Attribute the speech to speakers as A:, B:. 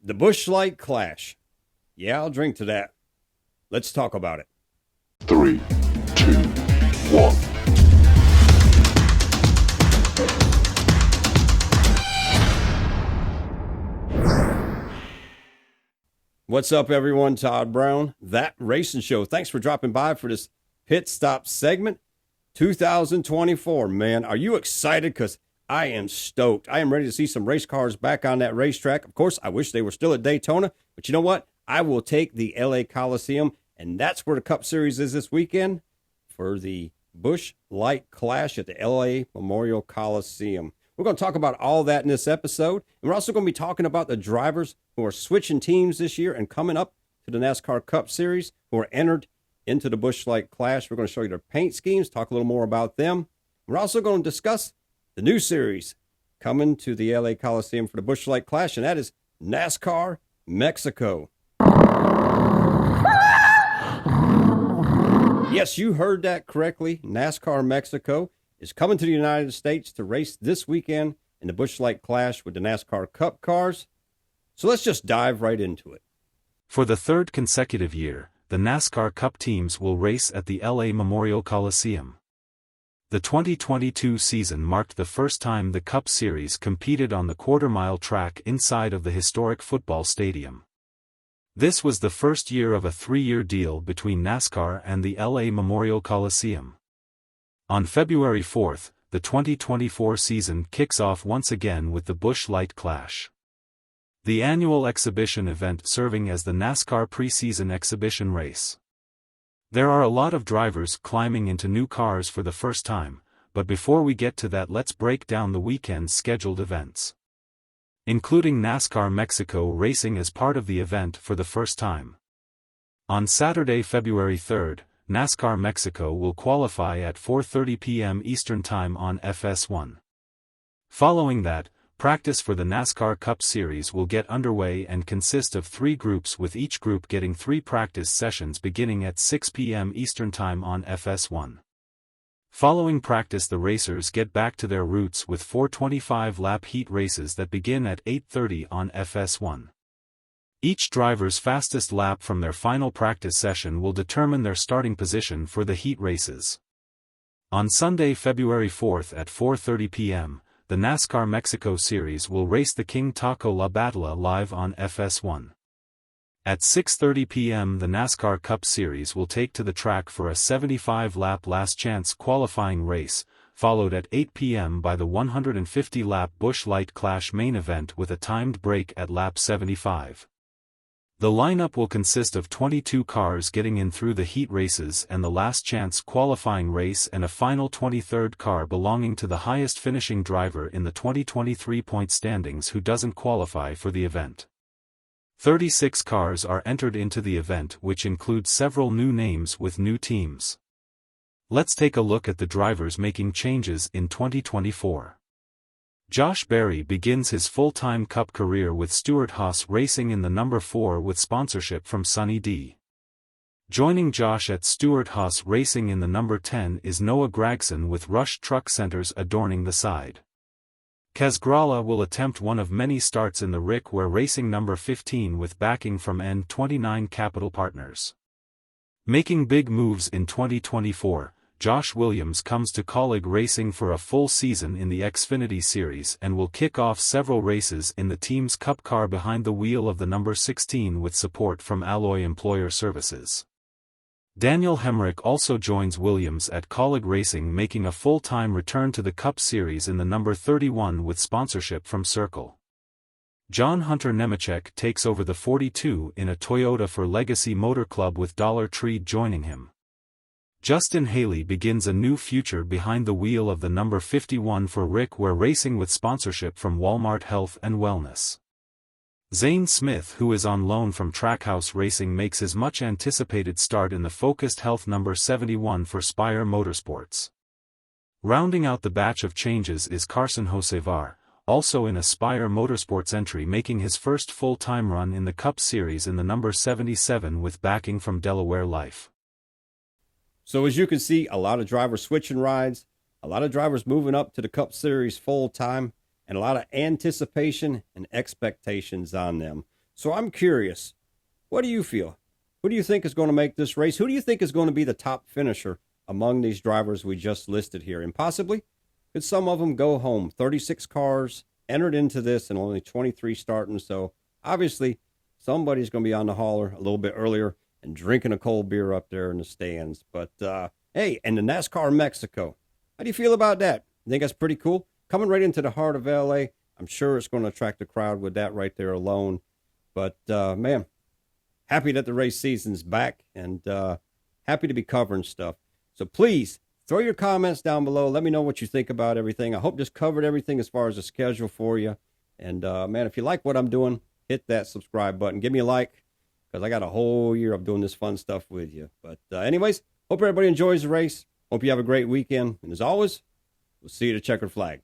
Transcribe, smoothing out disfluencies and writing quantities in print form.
A: The Busch Light Clash. Yeah, I'll drink to that. Let's talk about it.
B: 3, 2, 1.
A: What's up, everyone? Todd Brown, That Racing Show. Thanks for dropping by for this pit stop segment. 2024, man. Are you excited? Because I am stoked. I am ready to see some race cars back on that racetrack. Of course, I wish they were still at Daytona, but you know what? I will take the LA Coliseum, and that's where the Cup Series is this weekend for the Busch Light Clash at the LA Memorial Coliseum. We're going to talk about all that in this episode, and we're also going to be talking about the drivers who are switching teams this year and coming up to the NASCAR Cup Series, who are entered into the Busch Light Clash. We're going to show you their paint schemes, talk a little more about them. We're also going to discuss the new series coming to the LA Coliseum for the Busch Light Clash, and that is NASCAR Mexico. Yes, you heard that correctly. NASCAR Mexico is coming to the United States to race this weekend in the Busch Light Clash with the NASCAR Cup cars. So let's just dive right into it.
C: For the third consecutive year, the NASCAR Cup teams will race at the LA Memorial Coliseum. The 2022 season marked the first time the Cup Series competed on the quarter-mile track inside of the historic football stadium. This was the first year of a 3-year deal between NASCAR and the LA Memorial Coliseum. On February 4th, the 2024 season kicks off once again with the Busch Light Clash, the annual exhibition event serving as the NASCAR preseason exhibition race. There are a lot of drivers climbing into new cars for the first time, but before we get to that, let's break down the weekend's scheduled events, including NASCAR Mexico racing as part of the event for the first time. On Saturday, February 3rd, NASCAR Mexico will qualify at 4:30 p.m. Eastern Time on FS1. Following that, practice for the NASCAR Cup Series will get underway and consist of 3 groups, with each group getting 3 practice sessions beginning at 6 p.m. Eastern Time on FS1. Following practice, the racers get back to their routes with 4 25-lap heat races that begin at 8:30 on FS1. Each driver's fastest lap from their final practice session will determine their starting position for the heat races. On Sunday, February 4th at 4:30 p.m., the NASCAR Mexico Series will race the King Taco La Batalla live on FS1. At 6:30 p.m. the NASCAR Cup Series will take to the track for a 75-lap last chance qualifying race, followed at 8 p.m. by the 150-lap Busch Light Clash main event with a timed break at lap 75. The lineup will consist of 22 cars getting in through the heat races and the last chance qualifying race, and a final 23rd car belonging to the highest finishing driver in the 2023 point standings who doesn't qualify for the event. 36 cars are entered into the event, which includes several new names with new teams. Let's take a look at the drivers making changes in 2024. Josh Berry begins his full-time Cup career with Stewart-Haas Racing in the number 4 with sponsorship from Sunny D. Joining Josh at Stewart-Haas Racing in the number 10 is Noah Gragson with Rush Truck Centers adorning the side. Kaz Grala will attempt one of many starts in the Rick Ware Racing number 15 with backing from N29 Capital Partners. Making big moves in 2024, Josh Williams comes to Colleague Racing for a full season in the Xfinity Series and will kick off several races in the team's Cup car behind the wheel of the number 16 with support from Alloy Employer Services. Daniel Hemrick also joins Williams at Colleague Racing, making a full-time return to the Cup Series in the number 31 with sponsorship from Circle. John Hunter Nemechek takes over the 42 in a Toyota for Legacy Motor Club with Dollar Tree joining him. Justin Haley begins a new future behind the wheel of the number 51 for Rick Ware Racing with sponsorship from Walmart Health and Wellness. Zane Smith, who is on loan from Trackhouse Racing, makes his much-anticipated start in the Focused Health number 71 for Spire Motorsports. Rounding out the batch of changes is Carson Josevar, also in a Spire Motorsports entry, making his first full-time run in the Cup Series in the number 77 with backing from Delaware Life.
A: So as you can see, a lot of drivers switching rides, a lot of drivers moving up to the Cup Series full time, and a lot of anticipation and expectations on them. So I'm curious, what do you feel? Who do you think is going to make this race? Who do you think is going to be the top finisher among these drivers we just listed here? And possibly, could some of them go home? 36 cars entered into this and only 23 starting. So obviously, somebody's going to be on the hauler a little bit earlier and drinking a cold beer up there in the stands. But hey, and the NASCAR Mexico, how do you feel about that? You think that's pretty cool? Coming right into the heart of LA, I'm sure it's going to attract a crowd with that right there alone. But man, happy that the race season's back and happy to be covering stuff. So please throw your comments down below. Let me know what you think about everything. I hope this covered everything as far as the schedule for you. And man, if you like what I'm doing, hit that subscribe button. Give me a like, because I got a whole year of doing this fun stuff with you. But anyways, hope everybody enjoys the race. Hope you have a great weekend. And as always, we'll see you at the checkered flag.